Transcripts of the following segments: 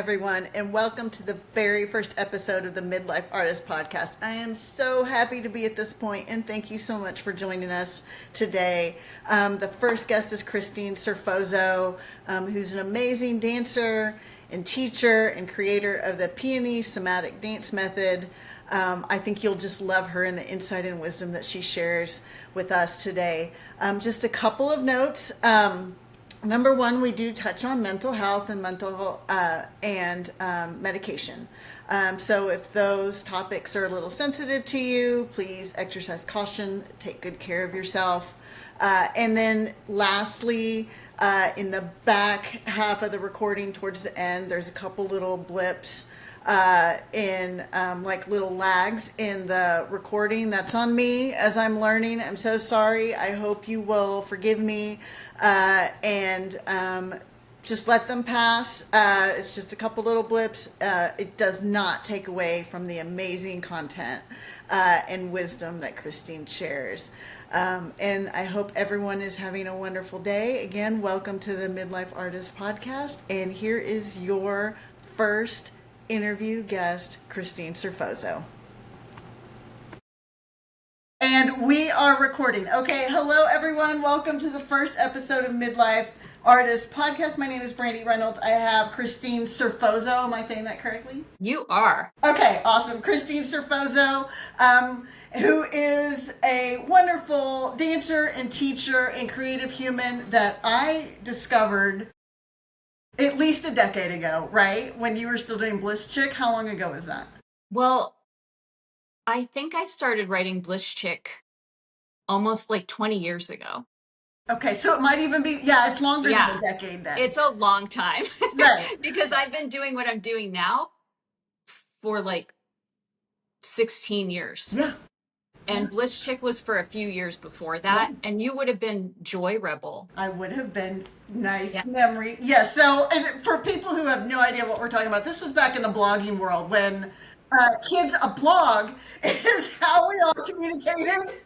everyone, and welcome to the very first episode of the Mid.Life.Artist Podcast. I am so happy to be at this point, and thank you so much for joining us today. The first guest is Christine Serfozo, who's an amazing dancer and teacher and creator of the Peony Somatic Dance method. I think you'll just love her and the insight and wisdom that she shares with us today. Just a couple of notes. Number one, we do touch on mental health and medication. So if those topics are a little sensitive to you, please exercise caution, take good care of yourself. And then lastly, in the back half of the recording towards the end, there's a couple little blips in like little lags in the recording. That's on me as I'm learning. I'm so sorry. I hope you will forgive me and just let them pass. It's just a couple little blips. It does not take away from the amazing content and wisdom that Christine shares. And I hope everyone is having a wonderful day. Again, welcome to the Mid.Life.Artist Podcast. And here is your first interview guest, Christine Serfozo. And we are recording. Okay, hello everyone. Welcome to the first episode of Mid.Life.Artist Podcast. My name is Brandy Reynolds. I have Christine Serfozo. Am I saying that correctly? You are. Okay, awesome. Christine Serfozo, who is a wonderful dancer and teacher and creative human that I discovered at least a decade ago, right? When you were still doing Bliss Chick. How long ago was that? Well, I think I started writing Bliss Chick almost like 20 years ago. Okay, so it might even be, it's longer than a decade then. It's a long time. Right. Because I've been doing what I'm doing now for like 16 years. Yeah. And Bliss Chick was for a few years before that. Yeah. And you would have been Joy Rebel. I would have been. Nice memory. Yes. So, and for people who have no idea what we're talking about, this was back in the blogging world when a blog is how we all communicated with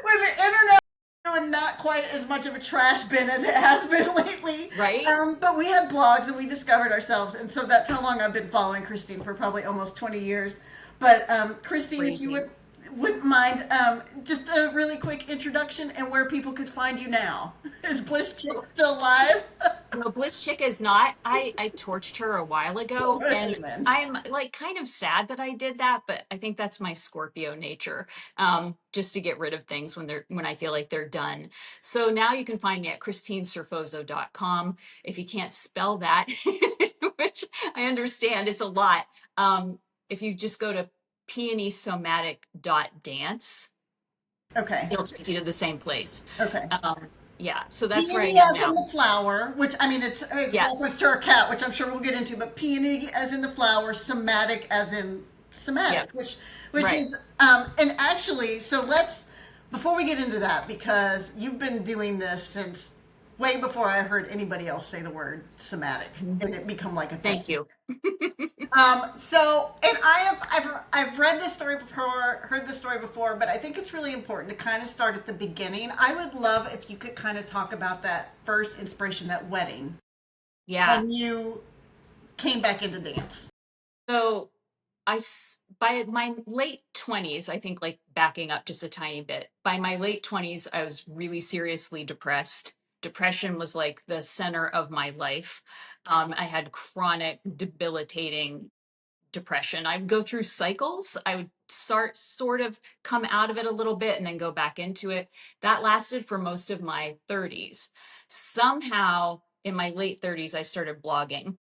the internet. And not quite as much of a trash bin as it has been lately. Right. But we had blogs and we discovered ourselves. And so that's how long I've been following Christine, for probably almost 20 years. But Christine, Crazy. If you wouldn't mind just a really quick introduction and where people could find you now. Is Bliss Chick still live? No, Bliss Chick is not. I torched her a while ago, and I'm like kind of sad that I did that, but I think that's my Scorpio nature, just to get rid of things when I feel like they're done. So now you can find me at christineserfozo.com. If you can't spell that, which I understand, it's a lot. If you just go to Peony Somatic Dance. Okay. It'll take you to the same place. Okay. Yeah, so that's peony where I am as now. in the flower, which I mean it's with her cat, which I'm sure we'll get into. But peony as in the flower, somatic as in somatic, which right. is and actually, so let's before we get into that, because you've been doing this since way before I heard anybody else say the word somatic, and it become like a thing. Thank you. So, and I've read this story before, heard this story before, but I think it's really important to kind of start at the beginning. I would love if you could kind of talk about that first inspiration, that wedding. Yeah. When you came back into dance. So by my late 20s, I think, like backing up just a tiny bit, by my late 20s, I was really seriously depressed. Depression was like the center of my life. I had chronic, debilitating depression. I'd go through cycles. I would sort of come out of it a little bit and then go back into it. That lasted for most of my 30s. Somehow in my late 30s, I started blogging.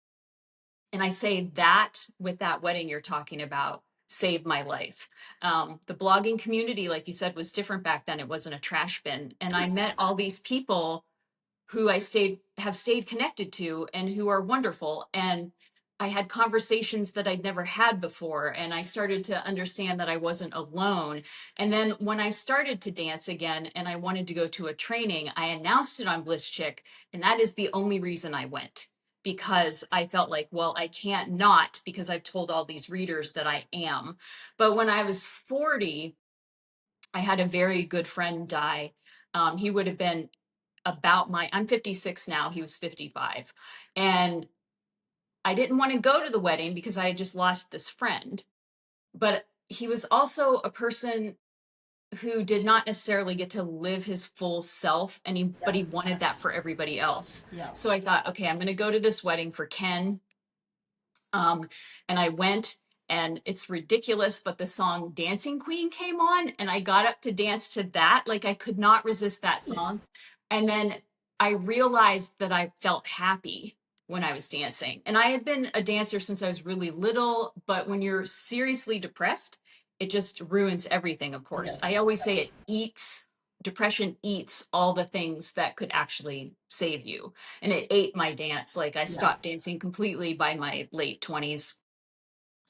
And I say that with that wedding you're talking about saved my life. The blogging community, like you said, was different back then. It wasn't a trash bin. And I met all these people who I have stayed connected to and who are wonderful. And I had conversations that I'd never had before. And I started to understand that I wasn't alone. And then when I started to dance again and I wanted to go to a training, I announced it on Bliss Chick. And that is the only reason I went, because I felt like, well, I can't not, because I've told all these readers that I am. But when I was 40, I had a very good friend die. He would have been I'm 56 now. He was 55. And I didn't want to go to the wedding because I had just lost this friend. But he was also a person who did not necessarily get to live his full self, but Yeah. he wanted that for everybody else. Yeah. So I thought, okay, I'm going to go to this wedding for Ken. And I went, and it's ridiculous, but the song Dancing Queen came on, and I got up to dance to that. Like, I could not resist that song. And then I realized that I felt happy when I was dancing. And I had been a dancer since I was really little, but when you're seriously depressed, it just ruins everything, of course. Yeah. I always say depression eats all the things that could actually save you. And it ate my dance. Like, I Yeah. stopped dancing completely by my late 20s.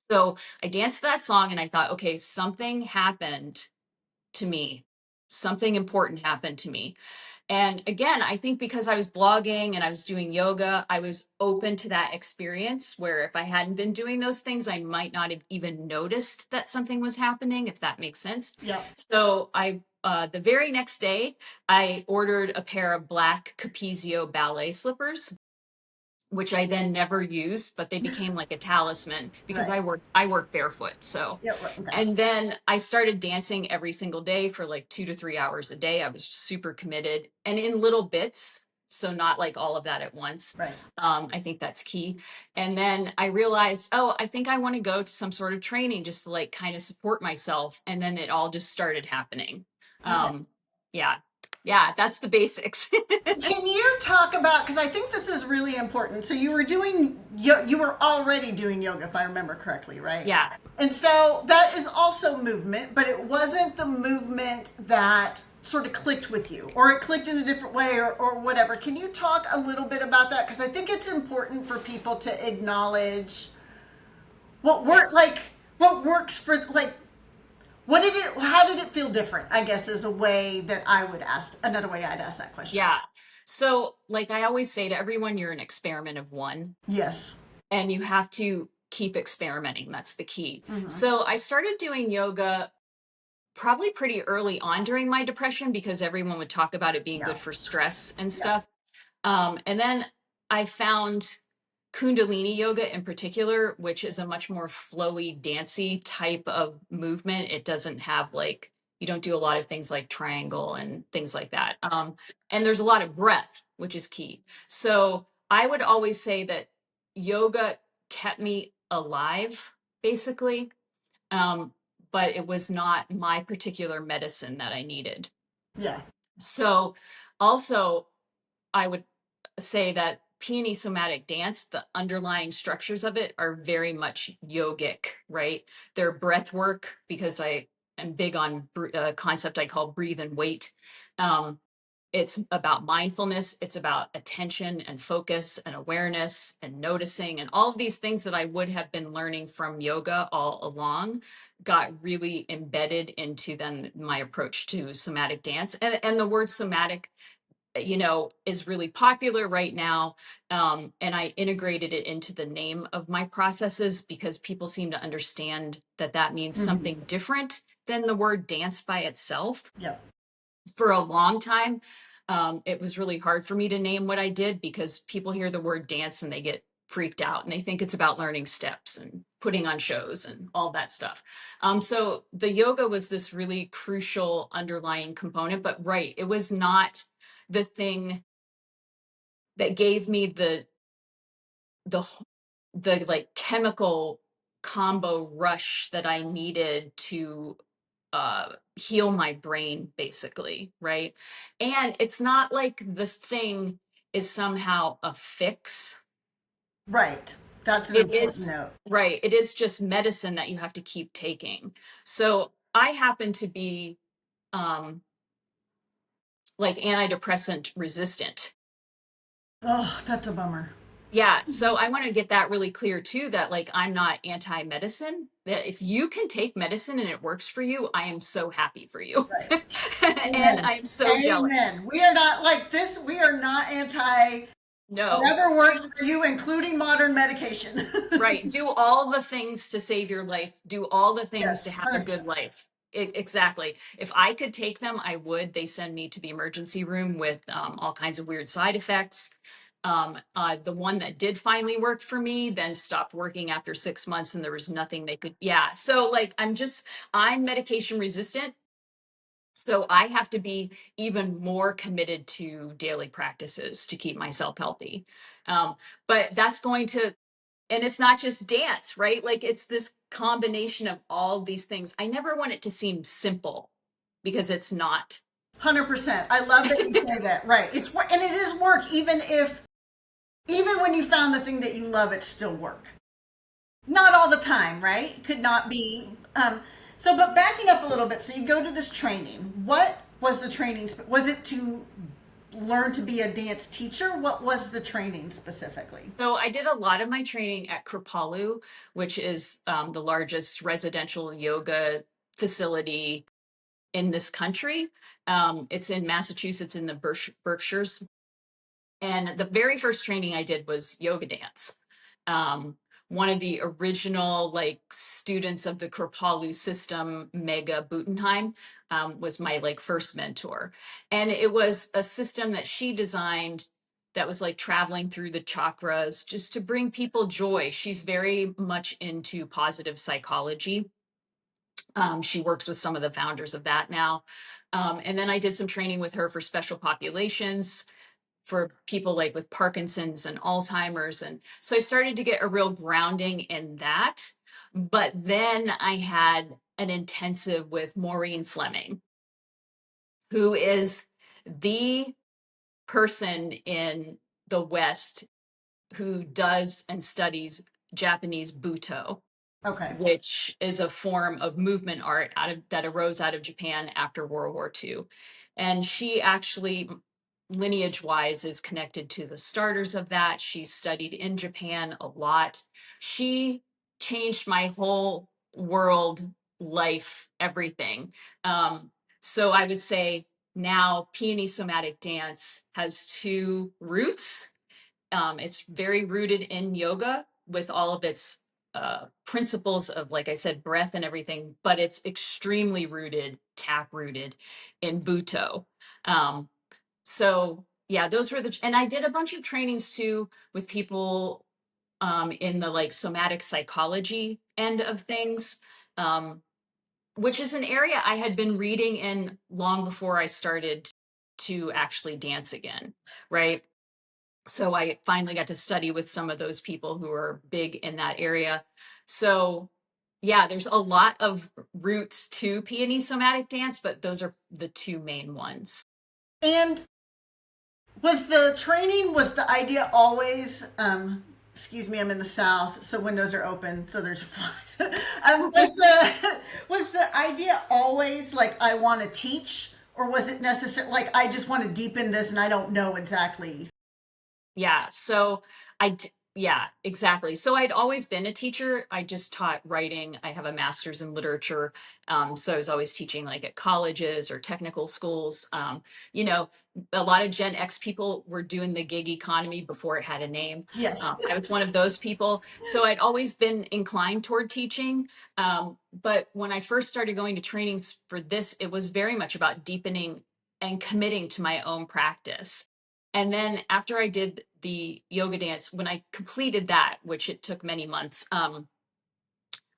So I danced that song and I thought, okay, something happened to me. Something important happened to me. And again, I think because I was blogging and I was doing yoga, I was open to that experience where if I hadn't been doing those things, I might not have even noticed that something was happening, if that makes sense. Yeah. So the very next day, I ordered a pair of black Capezio ballet slippers, which I then never used, but they became like a talisman because Right. I work barefoot. So, Yeah. Right. Okay. and then I started dancing every single day for like 2 to 3 hours a day. I was super committed and in little bits. So not like all of that at once. Right. I think that's key. And then I realized, oh, I think I want to go to some sort of training just to like kind of support myself. And then it all just started happening. Okay. Yeah. Yeah. That's the basics. Can you talk about, because I think this is really important. So you were you were already doing yoga, if I remember correctly, right? Yeah. And so that is also movement, but it wasn't the movement that sort of clicked with you, or it clicked in a different way, or whatever. Can you talk a little bit about that? Because I think it's important for people to acknowledge Yes. what works for, like, how did it feel different, I guess, is a way that another way I'd ask that question. Yeah. So, like I always say to everyone, you're an experiment of one, Yes. and you have to keep experimenting. That's the key. Mm-hmm. So, I started doing yoga probably pretty early on during my depression because everyone would talk about it being Yeah. good for stress and Yeah. stuff. And then I found Kundalini yoga in particular, which is a much more flowy, dancey type of movement. It doesn't have like, you don't do a lot of things like triangle and things like that. And there's a lot of breath, which is key. So I would always say that yoga kept me alive, basically. Um, but it was not my particular medicine that I needed. Yeah. So also, I would say that Peony Somatic Dance, the underlying structures of it are very much yogic, right? They're breath work because I am big on a concept I call breathe and wait. Um, it's about mindfulness, it's about attention and focus and awareness and noticing, and all of these things that I would have been learning from yoga all along got really embedded into then my approach to somatic dance. And the word somatic, is really popular right now. And I integrated it into the name of my processes because people seem to understand that that means Mm-hmm. something different than the word dance by itself. Yeah. For a long time, it was really hard for me to name what I did because people hear the word dance and they get freaked out and they think it's about learning steps and putting on shows and all that stuff. So the yoga was this really crucial underlying component, but right, it was not the thing that gave me the the like chemical combo rush that I needed to heal my brain, basically, right? And it's not like the thing is somehow a fix. Right. That's an It important is note. right. It is just medicine that you have to keep taking. So I happen to be um like antidepressant resistant. Oh, that's a bummer. Yeah, so I want to get that really clear too, that like I'm not anti-medicine, that if you can take medicine and it works for you, I am so happy for you. Right. And Amen. I am so jealous. Amen. We are not like this. We are not anti No. whatever works for you, including modern medication. Right. Do all the things to save your life. Do all the things Yes, to have a good 100%. life. Exactly. If I could take them, I would. They send me to the emergency room with all kinds of weird side effects. The one that did finally work for me then stopped working after 6 months, and there was nothing they could, yeah. So like, I'm medication resistant. So I have to be even more committed to daily practices to keep myself healthy. Um, but that's going to, and it's not just dance, right? Like it's this combination of all these things. I never want it to seem simple because it's not. 100%. I love that you say that. Right. It's work, and it is work. Even when you found the thing that you love, it's still work. Not all the time, right? Could not be. But backing up a little bit, so you go to this training. What was the training? Was it to learn to be a dance teacher? What was the training specifically? So I did a lot of my training at Kripalu, which is the largest residential yoga facility in this country. It's in Massachusetts in the Berkshires. And the very first training I did was yoga dance. One of the original like students of the Kripalu system, Mega Butenheim, was my like first mentor. And it was a system that she designed that was like traveling through the chakras just to bring people joy. She's very much into positive psychology. She works with some of the founders of that now. And then I did some training with her for special populations, for people like with Parkinson's and Alzheimer's. And so I started to get a real grounding in that. But then I had an intensive with Maureen Fleming, who is the person in the West who does and studies Japanese Buto, Okay. which is a form of movement art that arose out of Japan after World War II. And she actually, lineage wise, is connected to the starters of that. She studied in Japan a lot. She changed my whole world, life, everything. So I would say now Peony Somatic Dance has two roots. It's very rooted in yoga with all of its principles of, like I said, breath and everything, but it's extremely rooted, tap rooted in Buto. Um, so yeah, those were and I did a bunch of trainings too with people in the like somatic psychology end of things, um, which is an area I had been reading in long before I started to actually dance again, right? So I finally got to study with some of those people who are big in that area. So yeah, there's a lot of roots to peony somatic dance, but those are the two main ones. And was the idea always, excuse me, I'm in the South, so windows are open, so there's flies. Was the idea always like, I want to teach, or was it necessary, like, I just want to deepen this and I don't know exactly? Yeah. Yeah, exactly. So I'd always been a teacher. I just taught writing. I have a master's in literature. So I was always teaching like at colleges or technical schools. You know, a lot of Gen X people were doing the gig economy before it had a name. Yes. I was one of those people. So I'd always been inclined toward teaching. But when I first started going to trainings for this, it was very much about deepening and committing to my own practice. And then after I did the yoga dance, when I completed that, which it took many months,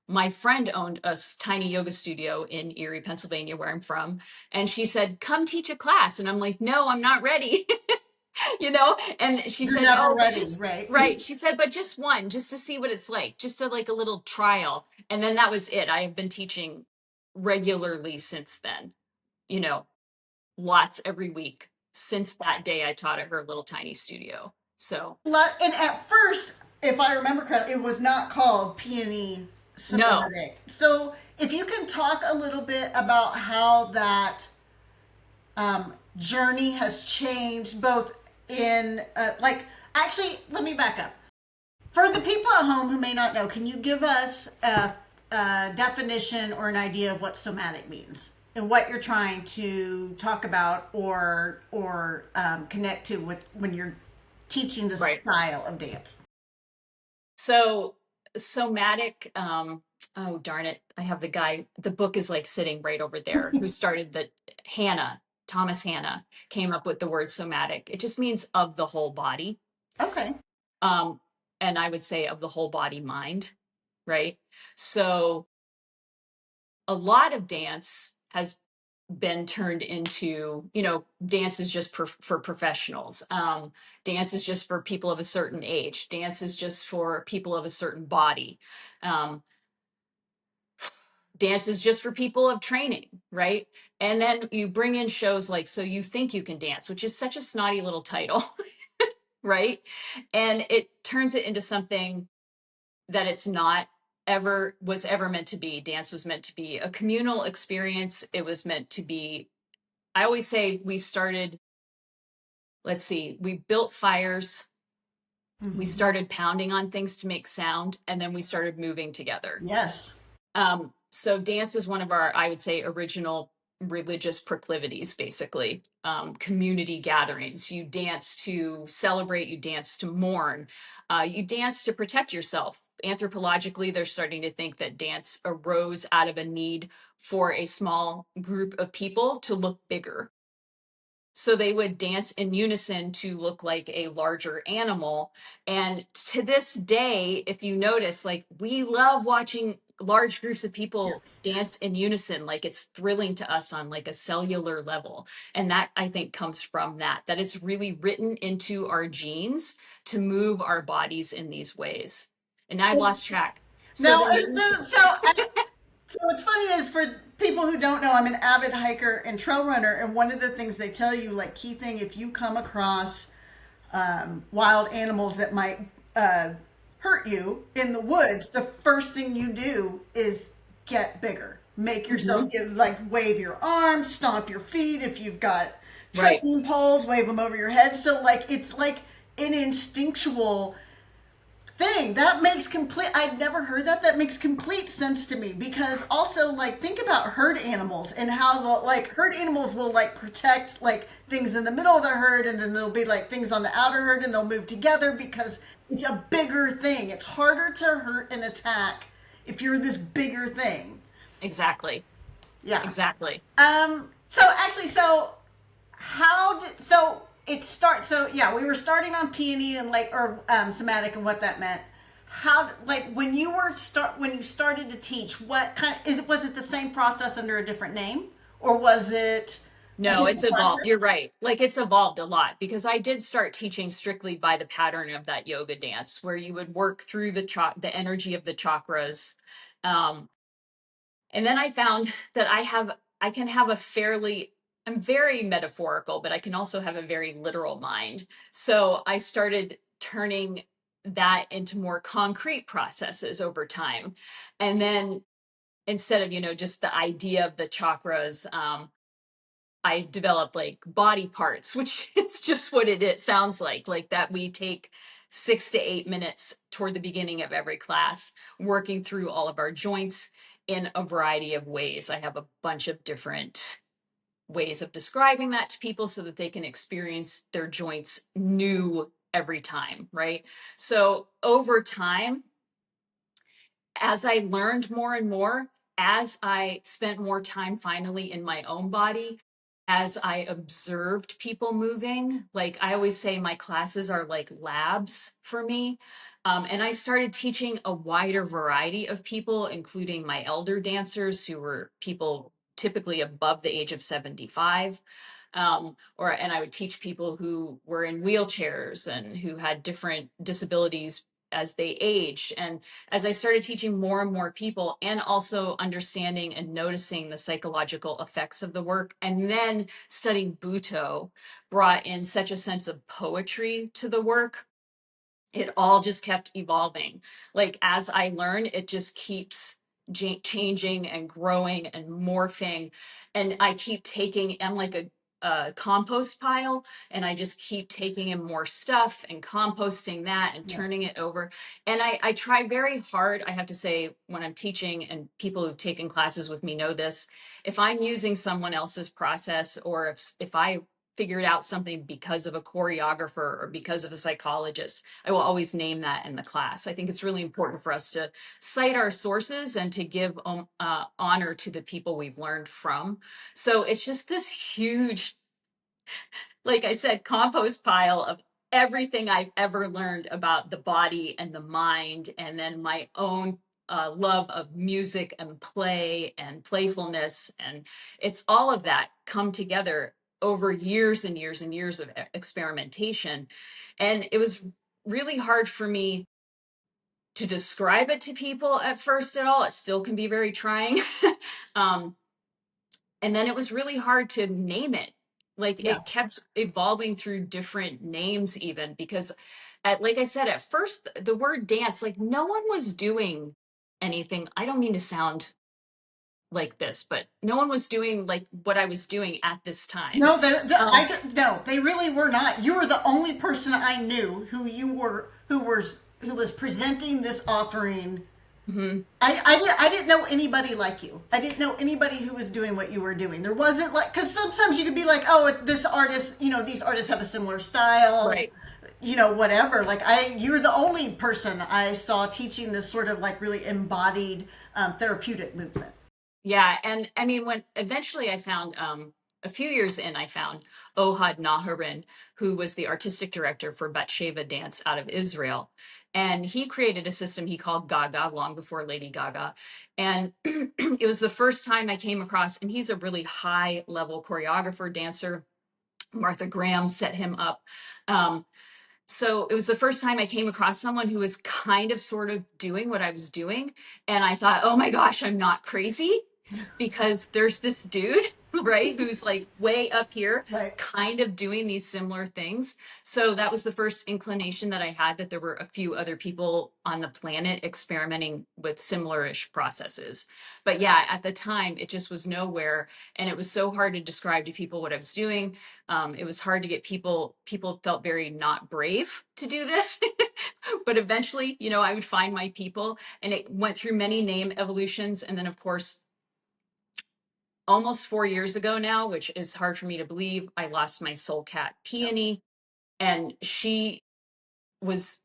my friend owned a tiny yoga studio in Erie, Pennsylvania, where I'm from. And she said, come teach a class. And I'm like, no, I'm not ready. And she You're said, never oh, but ready, just, right? right. She said, but just one, just to see what it's like, just to like a little trial. And then that was it. I have been teaching regularly since then, you know, lots every week since that day I taught at her little tiny studio. So And at first, if I remember correctly, it was not called Peony no, Somatic. So if you can talk a little bit about how that journey has changed, both in actually, let me back up. For the people at home who may not know, can you give us a definition or an idea of what somatic means and what you're trying to talk about or connect to with when you're teaching the right. style of dance? So somatic, oh darn it. I have the book is like sitting right over there, who started Thomas Hanna came up with the word somatic. It just means of the whole body. Okay. Um, and I would say of the whole body mind, right? So a lot of dance has been turned into, dance is just for professionals. Dance is just for people of a certain age. Dance is just for people of a certain body. Um, Dance is just for people of training, right? And then you bring in shows like So You Think You Can Dance, which is such a snotty little title, right? And it turns it into something that it's not ever meant to be. Dance was meant to be a communal experience. It was meant to be, I always say we started, let's see, we built fires, we Hmm. started pounding on things to make sound, and then we started moving together. Yes. So dance is one of our, I would say, original religious proclivities, basically. Community gatherings. You dance to celebrate, you dance to mourn, you dance to protect yourself. Anthropologically, they're starting to think that dance arose out of a need for a small group of people to look bigger. So they would dance in unison to look like a larger animal. And to this day, if you notice, like we love watching large groups of people Yes. dance in unison. Like it's thrilling to us on like a cellular level. And that I think comes from that it's really written into our genes to move our bodies in these ways. And I've lost track. So Now, the main so what's funny is for people who don't know, I'm an avid hiker and trail runner, and one of the things they tell you, like key thing, if you come across wild animals that might hurt you in the woods, the first thing you do is get bigger. Make yourself Mhm. give like wave your arms, stomp your feet. If you've got Right. trekking poles, wave them over your head. So like it's like an instinctual thing that makes complete, I've never heard that makes complete sense to me, because also like think about herd animals and how the like herd animals will like protect like things in the middle of the herd, and then there'll be like things on the outer herd and they'll move together because it's a bigger thing. It's harder to hurt and attack if you're this bigger thing. Exactly. Yeah. Exactly. So actually, so how did so it start? So yeah, we were starting on peony and like or somatic and what that meant. How like when you started to teach, what kind is it? Was it the same process under a different name, or was it a No, it's different evolved. process? You're right. Like it's evolved a lot because I did start teaching strictly by the pattern of that yoga dance where you would work through the energy of the chakras. Um, and then I found that I can have a fairly, I'm very metaphorical, but I can also have a very literal mind. So I started turning that into more concrete processes over time. And then instead of, just the idea of the chakras, I developed like body parts, which is just what it sounds like that we take 6 to 8 minutes toward the beginning of every class, working through all of our joints in a variety of ways. I have a bunch of different ways of describing that to people so that they can experience their joints new every time, right? So over time, as I learned more and more, as I spent more time finally in my own body, as I observed people moving, like I always say, my classes are like labs for me. And I started teaching a wider variety of people, including my elder dancers, who were people typically above the age of 75. And I would teach people who were in wheelchairs and who had different disabilities as they aged. And as I started teaching more and more people and also understanding and noticing the psychological effects of the work, and then studying Buto brought in such a sense of poetry to the work. It all just kept evolving. Like as I learn, it just keeps changing and growing and morphing. And I keep taking, I'm like a compost pile, and I just keep taking in more stuff and composting that and Yeah. turning it over. And I try very hard, I have to say, when I'm teaching, and people who've taken classes with me know this, if I'm using someone else's process, or if I figured out something because of a choreographer or because of a psychologist, I will always name that in the class. I think it's really important for us to cite our sources and to give honor to the people we've learned from. So it's just this huge, like I said, compost pile of everything I've ever learned about the body and the mind, and then my own love of music and play and playfulness. And it's all of that come together over years and years and years of experimentation. And it was really hard for me to describe it to people at first at all. It still can be very trying. um, and then it was really hard to name it. Like Yeah. it kept evolving through different names, even because, like I said, at first, the word dance, like no one was doing anything. I don't mean to sound like this, but no one was doing like what I was doing at this time. No, Um, no, they really were not. You were the only person I knew who was presenting this offering. mhm. I didn't know anybody like you. I didn't know anybody who was doing what you were doing. There wasn't like, because sometimes you could be like, oh, this artist, these artists have a similar style, Right. whatever. Like you're the only person I saw teaching this sort of like really embodied therapeutic movement. Yeah, and I mean, when eventually I found, a few years in, I found Ohad Naharin, who was the artistic director for Batsheva Dance out of Israel. And he created a system he called Gaga long before Lady Gaga. And it was the first time I came across, and he's a really high level choreographer, dancer. Martha Graham set him up. Um, so it was the first time I came across someone who was kind of sort of doing what I was doing. And I thought, oh my gosh, I'm not crazy, because there's this dude, right, who's like way up here, Right. kind of doing these similar things. So that was the first inclination that I had, that there were a few other people on the planet experimenting with similar-ish processes. But yeah, at the time, it just was nowhere. And it was so hard to describe to people what I was doing. It was hard to get people felt very not brave to do this. But eventually, I would find my people, and it went through many name evolutions. And then, of course, almost 4 years ago now, which is hard for me to believe, I lost my soul cat, Peony. And was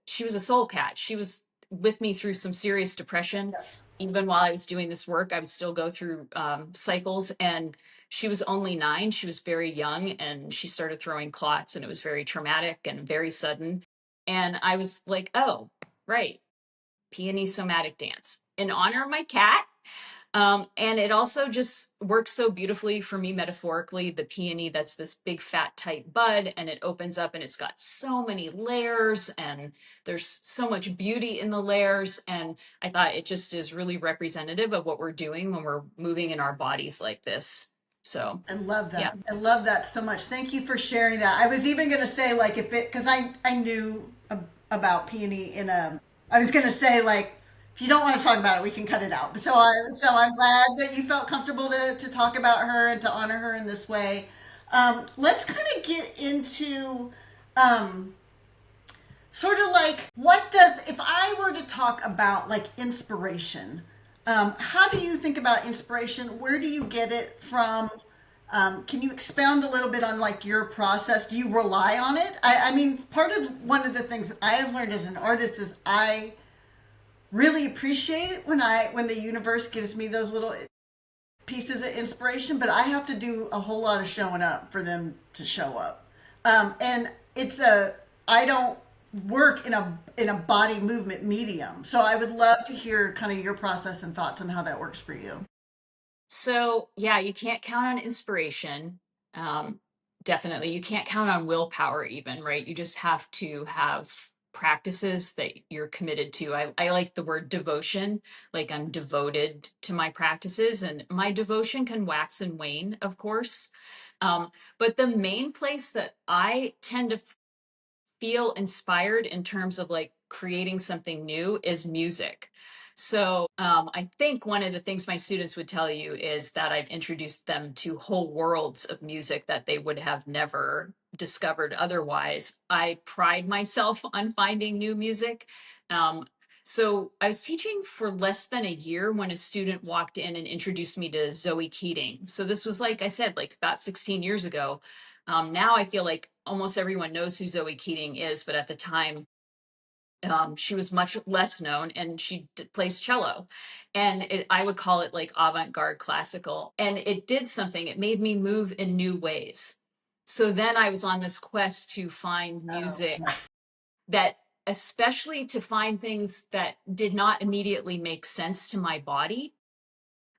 she was a soul cat. She was with me through some serious depression. Yes. Even while I was doing this work, I would still go through cycles. And she was only 9. She was very young, and she started throwing clots, and it was very traumatic and very sudden. And I was like, oh, right, Peony Somatic Dance in honor of my cat. And it also just works so beautifully for me metaphorically. The peony, that's this big fat tight bud, and it opens up, and it's got so many layers, and there's so much beauty in the layers. And I thought it just is really representative of what we're doing when we're moving in our bodies like this. So I love yeah. that. I love that so much. Thank you for sharing that. I was even going to say, like, because I knew about Peony I was going to say, like, if you don't want to talk about it, we can cut it out. So I'm glad that you felt comfortable to talk about her and to honor her in this way. Let's kind of get into, um, sort of like, if I were to talk about like inspiration, how do you think about inspiration? Where do you get it from? Can you expound a little bit on like your process? Do you rely on it? I mean, one of the things I have learned as an artist is I really appreciate it when the universe gives me those little pieces of inspiration, but I have to do a whole lot of showing up for them to show up. And I don't work in a body movement medium. So I would love to hear kind of your process and thoughts on how that works for you. So yeah, you can't count on inspiration. Um, Definitely, you can't count on willpower, even, right? You just have to have practices that you're committed to. I like the word devotion, like I'm devoted to my practices, and my devotion can wax and wane, of course. But the main place that I tend to feel inspired in terms of like creating something new is music. So I think one of the things my students would tell you is that I've introduced them to whole worlds of music that they would have never discovered otherwise. I pride myself on finding new music. Um, so I was teaching for less than a year when a student walked in and introduced me to Zoe Keating. So this was, like I said, like about 16 years ago. Now I feel like almost everyone knows who Zoe Keating is, but at the time, she was much less known, and she plays cello. And I would call it like avant-garde classical. And it did something, it made me move in new ways. So then I was on this quest to find Oh, music yeah. that, especially to find things that did not immediately make sense to my body.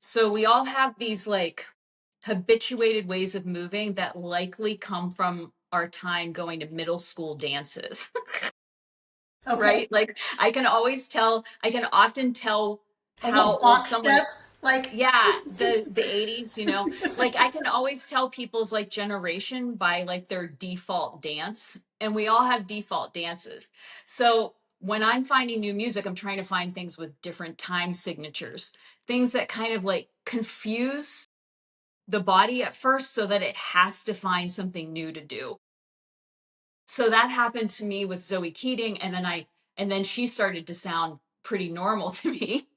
So we all have these like habituated ways of moving that likely come from our time going to middle school dances. Okay. Right? Like I can often tell A how little old box someone, step, like. yeah, the 80s, you know. Like I can always tell people's like generation by like their default dance, and we all have default dances. So when I'm finding new music, I'm trying to find things with different time signatures, things that kind of like confuse the body at first so that it has to find something new to do. So that happened to me with Zoe Keating, and then she started to sound pretty normal to me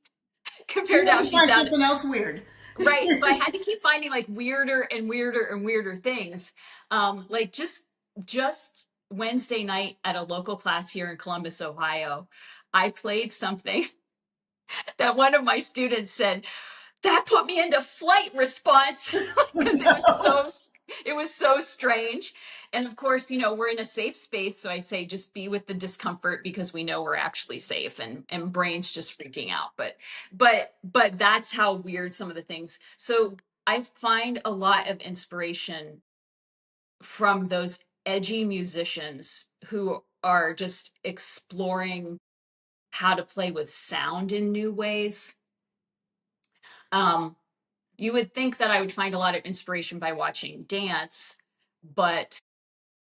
You compared to had how to she find sounded. something else weird. Right. So I had to keep finding like weirder and weirder and weirder things. Like just Wednesday night at a local class here in Columbus, Ohio, I played something that one of my students said, that put me into flight response because No. it was so strange. And of course, you know, we're in a safe space, so I say just be with the discomfort because we know we're actually safe, and brain's just freaking out. But that's how weird some of the things. So I find a lot of inspiration from those edgy musicians who are just exploring how to play with sound in new ways. um you would think that I would find a lot of inspiration by watching dance, but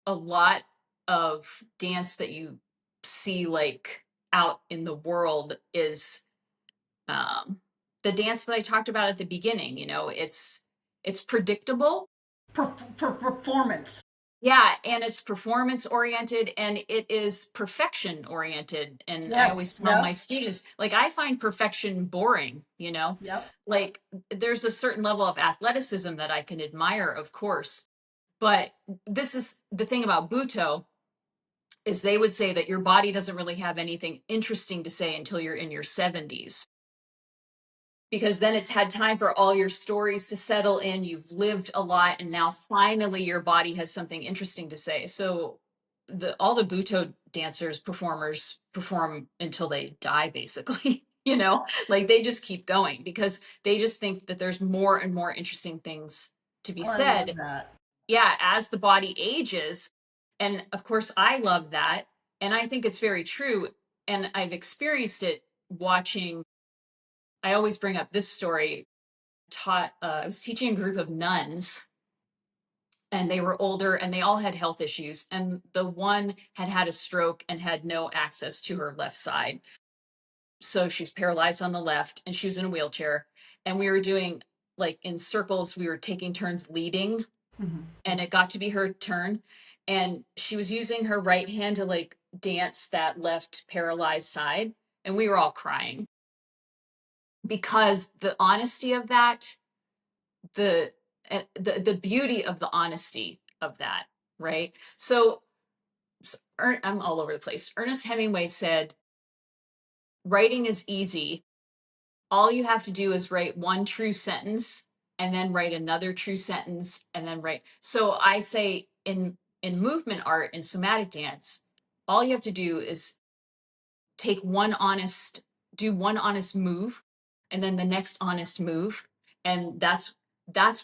a lot of dance that you see like out in the world is um, the dance that I talked about at the beginning. You know, it's predictable. Performance. Yeah, and it's performance oriented and it is perfection oriented. And I Yes. always tell my Yep. students, like, I find perfection boring, you know? Yep. Like, there's a certain level of athleticism that I can admire, of course. But this is the thing about Buto is they would say that your body doesn't really have anything interesting to say until you're in your 70s, because then it's had time for all your stories to settle in. You've lived a lot, and now finally your body has something interesting to say. So the all the Buto dancers, performers perform until they die, basically. You know, like they just keep going because they just think that there's more and more interesting things to be Oh, I love said. that. Yeah, as the body ages. And of course, I love that. And I think it's very true. And I've experienced it watching. I always bring up this story. I was teaching a group of nuns, and they were older and they all had health issues. And the one had had a stroke and had no access to her left side. So she's paralyzed on the left and she was in a wheelchair. And we were doing like in circles, we were taking turns leading, Mhm. and it got to be her turn. And she was using her right hand to like dance that left paralyzed side. And we were all crying because the honesty of that, the the beauty of the honesty of that, right? So I'm all over the place. Ernest Hemingway said, writing is easy. All you have to do is write one true sentence and then write another true sentence and then write. So I say in movement art, in somatic dance, all you have to do is take do one honest move and then the next honest move, and that's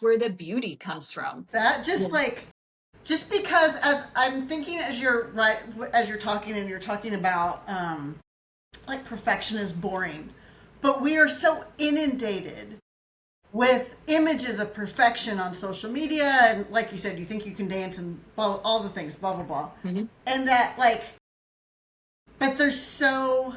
where the beauty comes from. That Yeah. just like, just because as I'm thinking as you're right, as you're talking and you're talking about like perfection is boring, but we are so inundated with images of perfection on social media, and like you said, you think you can dance and blah, all the things, blah blah blah, Mhm. and that like, but there's so,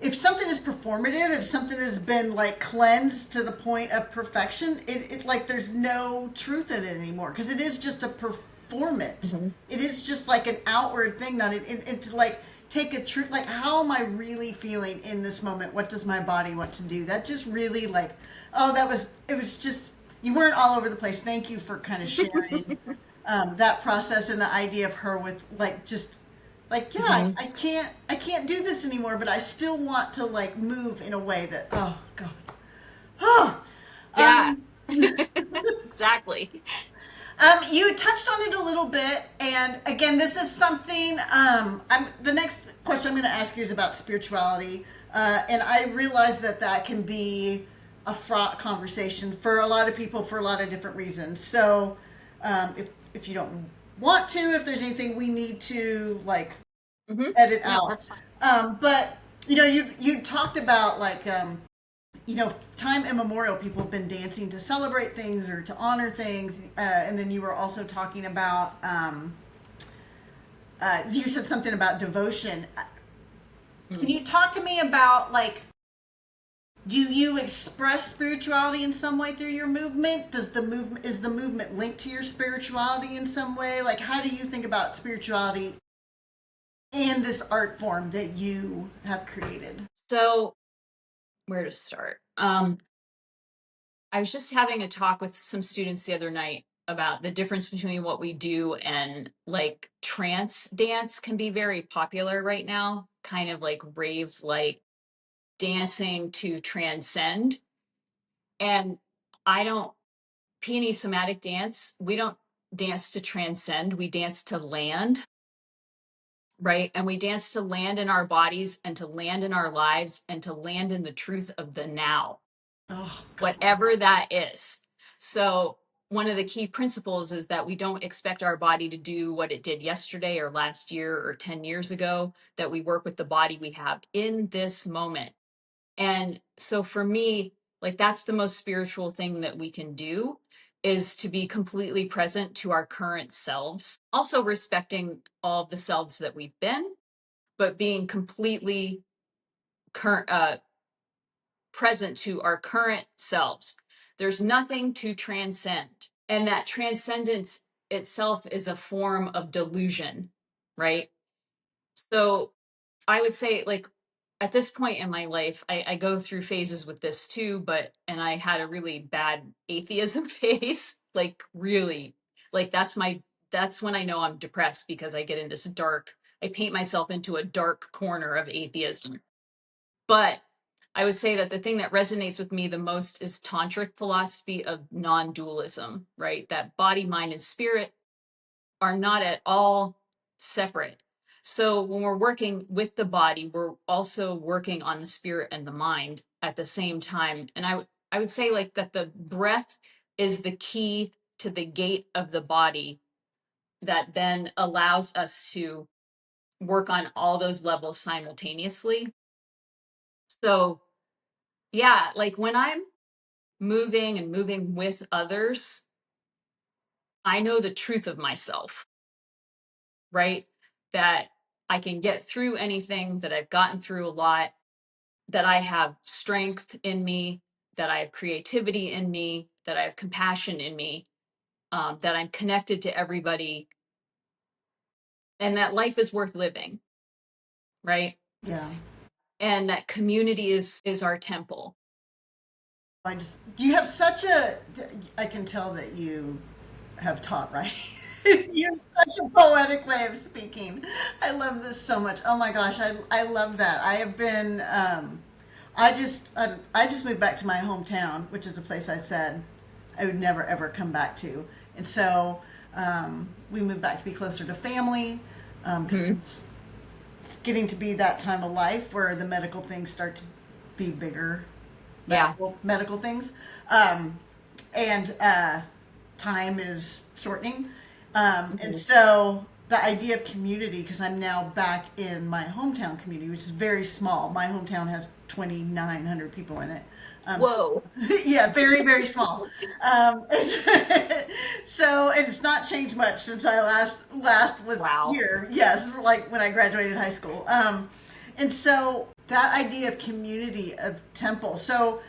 if something is performative, if something has been like cleansed to the point of perfection, it's like there's no truth in it anymore because it is just a performance. Mhm. It is just like an outward thing. Not it's like take a truth. Like, how am I really feeling in this moment? What does my body want to do? That just really like, oh, that was, it was just, you weren't all over the place. Thank you for kind of sharing that process and the idea of her with like just like, yeah, Mhm. I can't do this anymore, but I still want to like move in a way that, oh god. Oh. Yeah. um Exactly. You touched on it a little bit, and again, this is something. The next question I'm going to ask you is about spirituality, and I realize that that can be a fraught conversation for a lot of people for a lot of different reasons. So, if you don't want to, if there's anything we need to like edit No, out, that's fine. but you talked about like time immemorial, people have been dancing to celebrate things or to honor things. And then you were also talking about, you said something about devotion. Can you talk to me about, like, do you express spirituality in some way through your movement? Is the movement linked to your spirituality in some way? Like, how do you think about spirituality in this art form that you have created? So, where to start? I was just having a talk with some students the other night about the difference between what we do and like trance dance can be very popular right now, kind of like rave like dancing to transcend. And I don't, Peony Somatic Dance, we don't dance to transcend, we dance to land, right? And we dance to land in our bodies and to land in our lives and to land in the truth of the now, Oh, God. whatever that is. So, one of the key principles is that we don't expect our body to do what it did yesterday or last year or 10 years ago, that we work with the body we have in this moment. And so, for me, like that's the most spiritual thing that we can do is to be completely present to our current selves, also respecting all of the selves that we've been, but being completely current, present to our current selves. There's nothing to transcend. And that transcendence itself is a form of delusion, right? So I would say, like, at this point in my life, I go through phases with this too, and I had a really bad atheism phase, like, really, like, that's when I know I'm depressed because I get in this I paint myself into a dark corner of atheism. But I would say that the thing that resonates with me the most is tantric philosophy of non-dualism, right? That body, mind, and spirit are not at all separate. So when we're working with the body, we're also working on the spirit and the mind at the same time. And I would say like that the breath is the key to the gate of the body that then allows us to work on all those levels simultaneously. So yeah, like when I'm moving and moving with others, I know the truth of myself, right? That I can get through anything, that I've gotten through a lot, that I have strength in me, that I have creativity in me, that I have compassion in me, that I'm connected to everybody, and that life is worth living, right? Yeah. And that community is our temple. You have such I can tell that you have taught writing. You have such a poetic way of speaking. I love this so much. Oh my gosh, I love that. I have been, I just moved back to my hometown, which is a place I said I would never ever come back to. And so, we moved back to be closer to family, because Mhm. it's getting to be that time of life where the medical things start to be bigger, Yeah. medical things, and time is shortening, and Mhm. so the idea of community, because I'm now back in my hometown community, which is very small. My hometown has 2,900 people in it. Whoa. Yeah, very very small. Um, so and it's not changed much since I last was Wow. here. Yes, like when I graduated high school. And so that idea of community of temple. So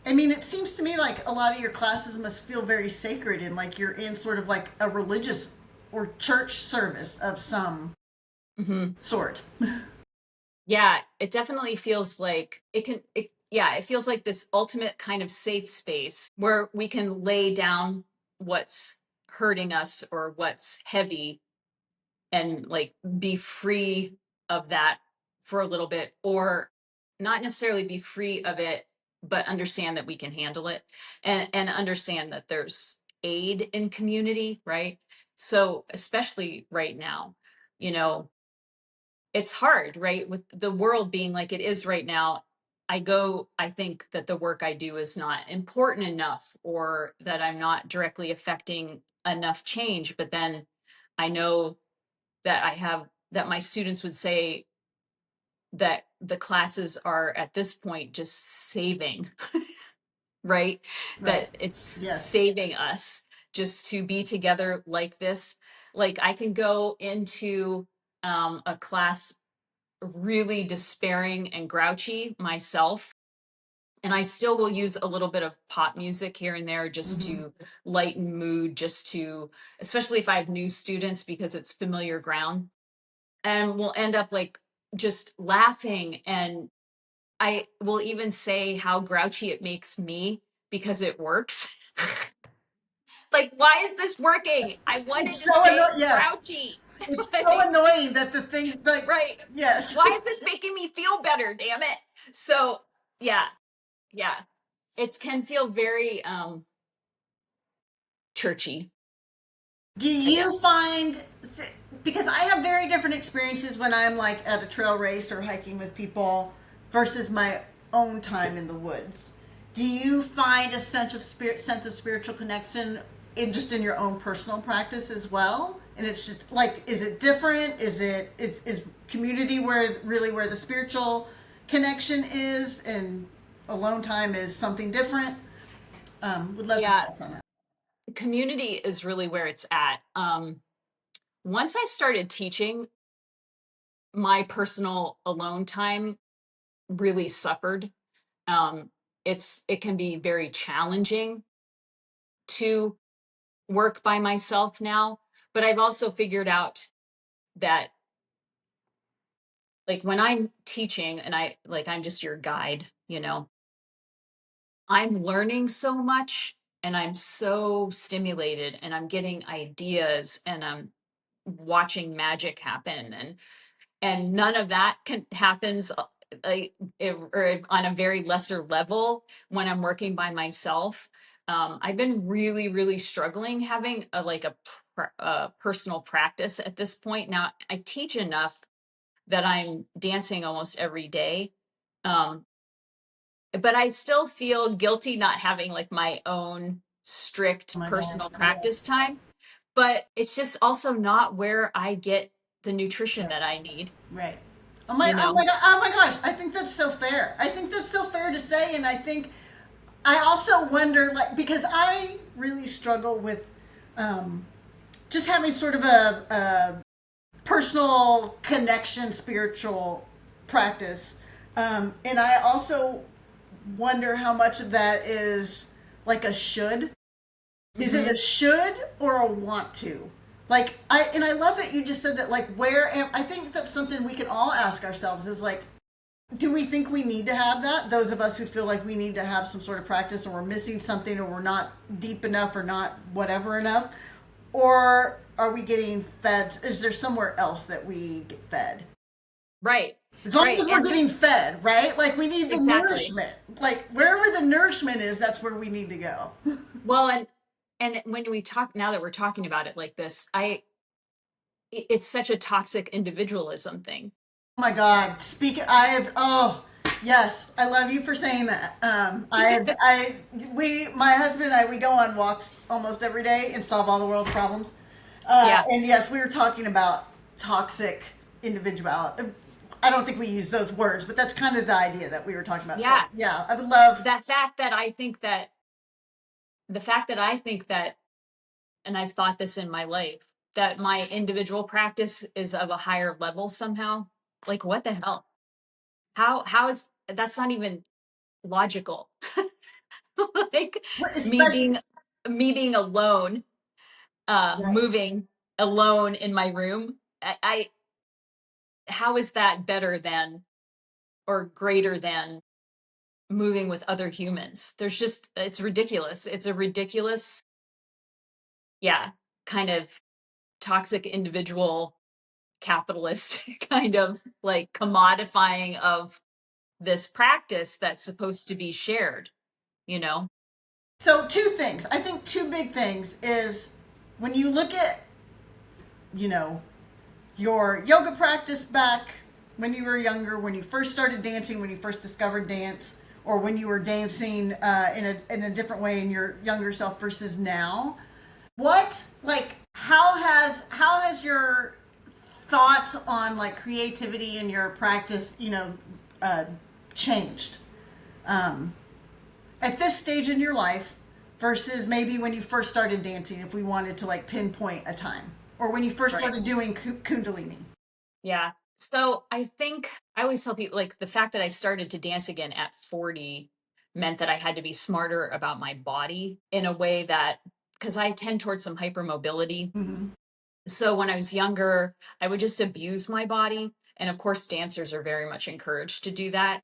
I mean, it seems to me like a lot of your classes must feel very sacred and like you're in sort of like a religious or church service of some Hmm. sort. Yeah, it definitely feels like it feels like this ultimate kind of safe space where we can lay down what's hurting us or what's heavy and like be free of that for a little bit, or not necessarily be free of it, but understand that we can handle it, and understand that there's aid in community, right? So especially right now, you know, it's hard, right? With the world being like it is right now, I think that the work I do is not important enough, or that I'm not directly affecting enough change. But then I know that that my students would say that the classes are at this point just saving, right? Right. That it's Yes. saving us just to be together like this. Like I can go into a class really despairing and grouchy myself, and I still will use a little bit of pop music here and there just Hmm. to lighten mood, just to, especially if I have new students, because it's familiar ground, and we'll end up like just laughing. And I will even say how grouchy it makes me because it works. Like, why is this working? I wanted It's to so stay annoying. Yes. grouchy. It's so Like, annoying that the thing, like, right. yes. Why is this making me feel better? Damn it. So, yeah, yeah. It can feel very churchy, Do I you guess. find, because I have very different experiences when I'm like at a trail race or hiking with people versus my own time in the woods. Do you find a sense of spiritual connection in just in your own personal practice as well? And it's just like, is it different? Is community where really where the spiritual connection is, and alone time is something different? Would love your Yeah, thoughts on that. community is really where it's at. Once I started teaching, my personal alone time really suffered. Um, it can be very challenging to work by myself now, but I've also figured out that, like, when I'm teaching and I'm just your guide, I'm learning so much, and I'm so stimulated, and I'm getting ideas, and I'm watching magic happen, and none of that can happens like or on a very lesser level when I'm working by myself. I've been really, really struggling having a personal practice at this point. Now I teach enough that I'm dancing almost every day. Um, but I still feel guilty not having like my own Oh strict my God. personal practice Yes. time. But it's just also not where I get the nutrition that I need, Right. you know? Oh my gosh. I think that's so fair. I think that's so fair to say, and I think I also wonder, like, because I really struggle with um, just having sort of a personal connection, spiritual practice, and I also wonder how much of that is like a should. Is it a Hmm. should or a want to? Like I love that you just said that, like, where am I think that's something we can all ask ourselves is like, do we think we need to have that? Those of us who feel like we need to have some sort of practice, or we're missing something, or we're not deep enough, or not whatever enough, or are we getting fed? Is there somewhere else that we get fed? Right. As long Right. as we're And getting fed, right? Like we need the exactly. nourishment. Like wherever the nourishment is, that's where we need to go. Well, and when we talk, now that we're talking about it like this, it's such a toxic individualism thing. Oh my God. Yes, I love you for saying that. My husband and I, we go on walks almost every day and solve all the world's problems. Yeah. And yes, we were talking about toxic individuality. I don't think we use those words, but that's kind of the idea that we were talking about. So Yeah. yeah, I would love. That fact that I think that the fact that I think that, and I've thought this in my life, that my individual practice is of a higher level somehow. Like, what the hell? How is that's not even logical? Like me Especially being me being alone, right. moving alone in my room. I How is that better than or greater than moving with other humans? There's just, it's ridiculous. It's a ridiculous, yeah, kind of toxic individual capitalist kind of like commodifying of this practice that's supposed to be shared, you know? So two things. I think two big things is when you look at, you know, your yoga practice back when you were younger, when you first started dancing, when you first discovered dance, or when you were dancing in a different way in your younger self versus now. What like how has your thoughts on like creativity in your practice, uh, changed um, at this stage in your life versus maybe when you first started dancing? If we wanted to like pinpoint a time, or when you first Right. started doing kundalini. Yeah. So I think I always tell people like the fact that I started to dance again at 40 meant that I had to be smarter about my body in a way that, because I tend towards some hypermobility. Mm-hmm. So when I was younger, I would just abuse my body. And of course, dancers are very much encouraged to do that.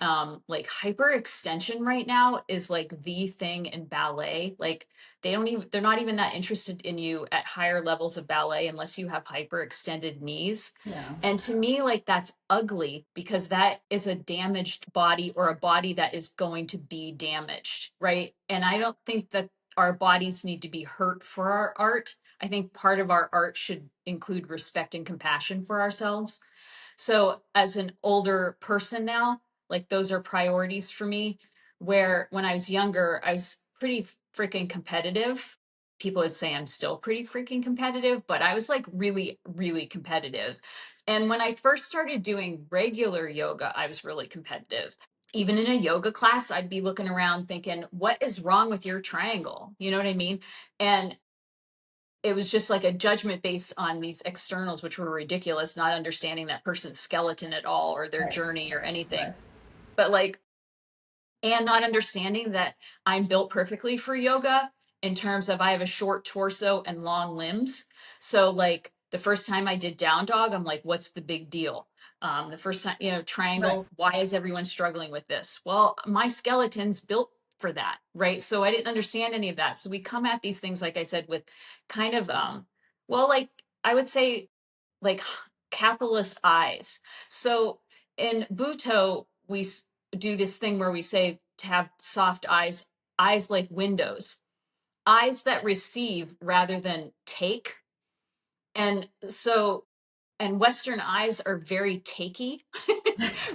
Like hyperextension right now is like the thing in ballet. Like they're not even that interested in you at higher levels of ballet unless you have hyperextended knees. Yeah. And to me, like that's ugly because that is a damaged body or a body that is going to be damaged, right? And I don't think that our bodies need to be hurt for our art. I think part of our art should include respect and compassion for ourselves. So, as an older person now, like those are priorities for me. Where when I was younger, I was pretty freaking competitive. People would say I'm still pretty freaking competitive, but I was like really, really competitive. And when I first started doing regular yoga, I was really competitive. Even in a yoga class, I'd be looking around thinking, what is wrong with your triangle? You know what I mean? And it was just like a judgment based on these externals, which were ridiculous, not understanding that person's skeleton at all or their Right. journey or anything. Right. But like, and not understanding that I'm built perfectly for yoga in terms of I have a short torso and long limbs. So like the first time I did down dog, I'm like, what's the big deal? The first time, Right. triangle, why is everyone struggling with this? Well, my skeleton's built for that, right? So I didn't understand any of that. So we come at these things, like I said, with kind of, well, like I would say, like capitalist eyes. So in Buto, do this thing where we say to have soft eyes, eyes like windows, eyes that receive rather than take. And so, and Western eyes are very takey,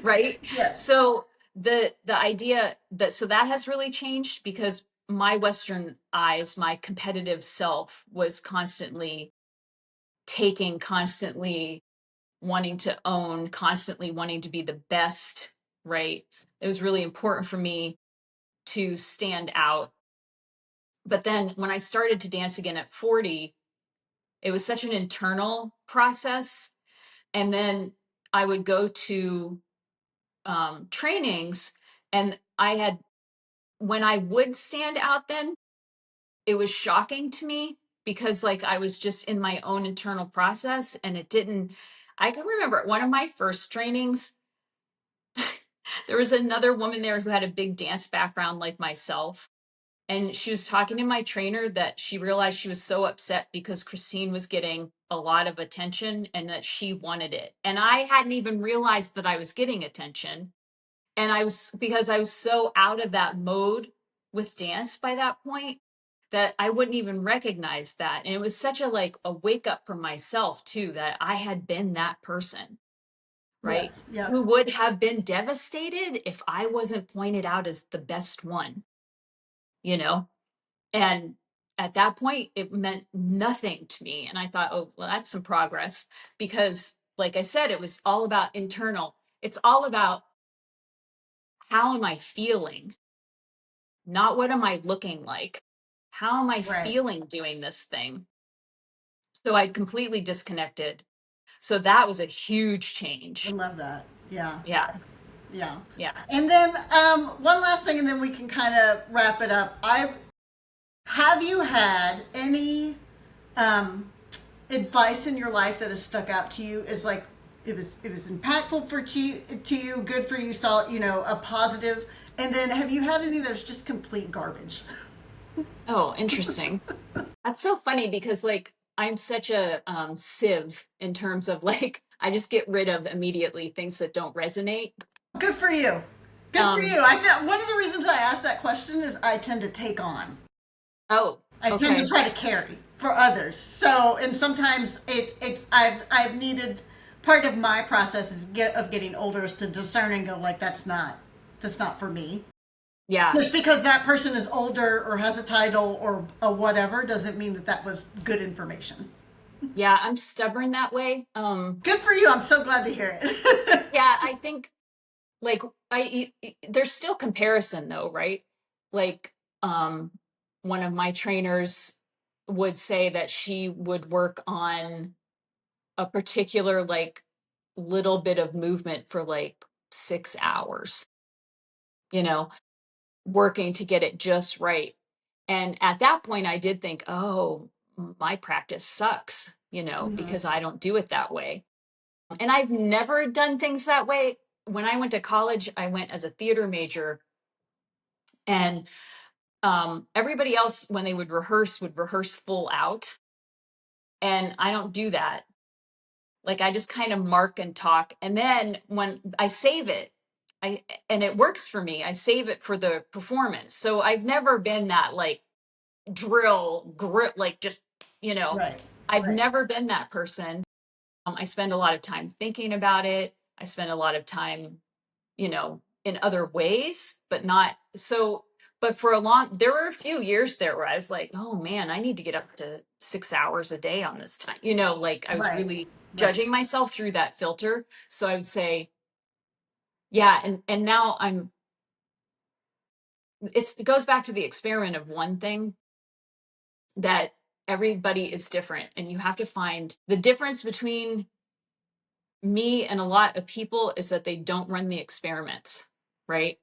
right? Yes. So the idea that so that has really changed because my Western eyes, my competitive self was constantly taking, constantly wanting to own, constantly wanting to be the best, right? It was really important for me to stand out. But then when I started to dance again at 40, it was such an internal process. And then I would go to trainings, and when I would stand out, then it was shocking to me because, like, I was just in my own internal process and it didn't. I can remember one of my first trainings, there was another woman there who had a big dance background like myself. And she was talking to my trainer that she realized she was so upset because Christine was getting a lot of attention and that she wanted it. And I hadn't even realized that I was getting attention. And because I was so out of that mode with dance by that point that I wouldn't even recognize that. And it was such a wake up for myself too, that I had been that person, right? Yes. Yep. Who would have been devastated if I wasn't pointed out as the best one, you know? And at that point, it meant nothing to me. And I thought, oh, well, that's some progress because, like I said, it was all about internal. It's all about how am I feeling, not what am I looking like? How am I Right. feeling doing this thing? So I completely disconnected. So that was a huge I change. love that. Yeah. Yeah. Yeah. Yeah. And then one last thing, and then we can kind of wrap it up. I Have you had any um, advice in your life that has stuck out to you? Is like it was impactful to you, good for you, saw a positive. And then have you had any that's just complete garbage? Oh, interesting. That's so funny because like I'm such a sieve in terms of like I just get rid of immediately things that don't resonate. Good for you. Good for Um you. I thought one of the reasons I asked that question is I tend to take on. Oh, I tend to okay. try to carry for others. So, and sometimes I've needed, part of my process of getting older is to discern and go like, that's not for me. Yeah. Just because that person is older or has a title or a whatever doesn't mean that that was good information. Yeah, I'm stubborn that way. Good for you. I'm so glad to hear it. Yeah, I think like there's still comparison though, right? Like um one of my trainers would say that she would work on a particular like little bit of movement for like 6 hours, you know, working to get it just right. And at that point I did think, "Oh, my practice sucks," Mhm. because I don't do it that way. And I've never done things that way. When I went to college, I went as a theater major, and everybody else, when they would rehearse full out. And I don't do that. Like I just kind of mark and talk. And then when I save it, and it works for me, I save it for the performance. So I've never been that like drill, grit, like just, you know, Right. I've Right. never been that person. I spend a lot of time thinking about it. I spend a lot of time, in other ways, but not so. But there were a few years there where I was like, oh man, I need to get up to 6 hours a day on this time. Like I was Right. really Right. judging myself through that filter. So I would say, yeah. And now it goes back to the experiment of one thing that everybody is different. And you have to find the difference between me and a lot of people is that they don't run the experiments, right?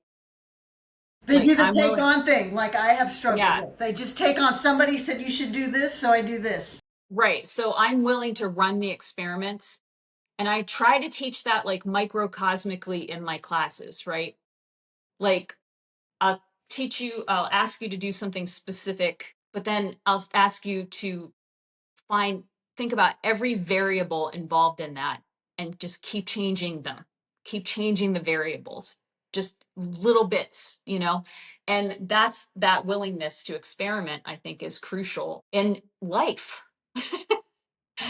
They Like do the I'm take willing, on thing like I have struggled yeah, with. They just take on, somebody said you should do this, so I do this. right. So I'm willing to run the experiments. And I try to teach that like microcosmically in my classes, right? Like I'll I'll ask you to do something specific, but then I'll ask you to find, think about every variable involved in that and just keep changing them, keep changing the variables, just little bits, And that willingness to experiment, I think, is crucial in life, I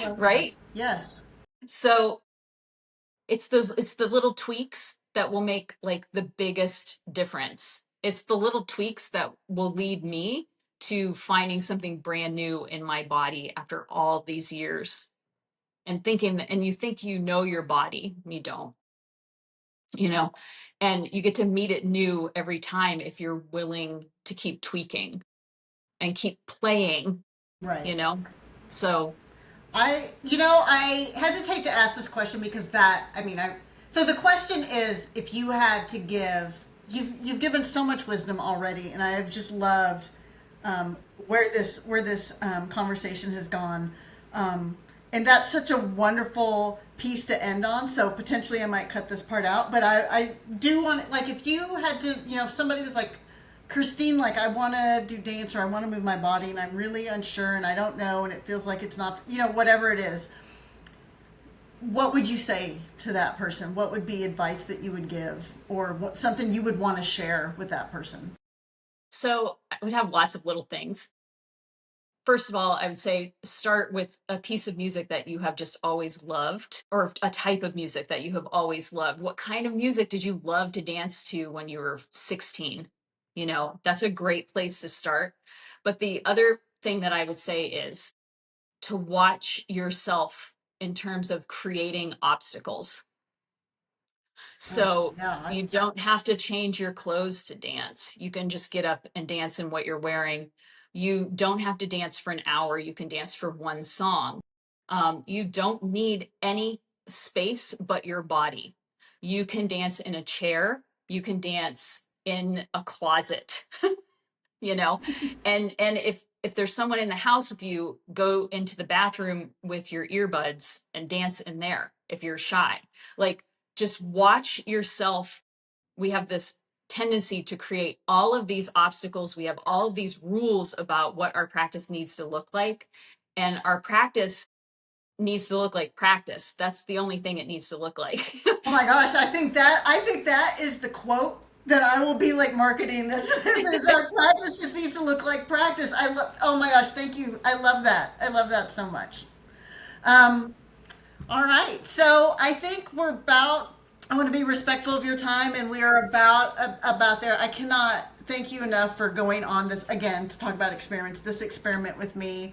love that. right? Yes. So it's the little tweaks that will make like the biggest difference. It's the little tweaks that will lead me to finding something brand new in my body after all these years, and thinking that, and you think you know your body, you don't, you know, and you get to meet it new every time if you're willing to keep tweaking and keep playing, Right. you know. So I hesitate to ask this question because so the question is, if you had to give, you've given so much wisdom already, and I have just loved where this conversation has gone, and that's such a wonderful piece to end on. So potentially I might cut this part out, but I do want, like, if you had to, if somebody was like, Christine, like, I want to do dance or I want to move my body and I'm really unsure and I don't know and it feels like it's not, whatever it is, what would you say to that person? What would be advice that you would give, or something you would want to share with that person? so I would have lots of little things. First of all, I would say start with a piece of music that you have just always loved, or a type of music that you have always loved. What kind of music did you love to dance to when you were 16? That's a great place to start. But the other thing that I would say is to watch yourself in terms of creating obstacles. So Yeah. you don't have to change your clothes to dance. You can just get up and dance in what you're wearing. You don't have to dance for an hour. You can dance for one song. You don't need any space but your body. You can dance in a chair. You can dance in a closet, you know and if there's someone in the house with you, go into the bathroom with your earbuds and dance in there if you're shy. Like, just watch yourself. We have this tendency to create all of these obstacles. We have all of these rules about what our practice needs to look like, and our practice needs to look like practice. That's the only thing it needs to look like. Oh my gosh, I think that is the quote that I will be like marketing this. Our practice just needs to look like practice. I love. Oh my gosh, thank you. I love that. I love that so much. Um, all right, so I think we're about. I want to be respectful of your time, and we are about there. I cannot thank you enough for going on this again to talk about experiments. This experiment with me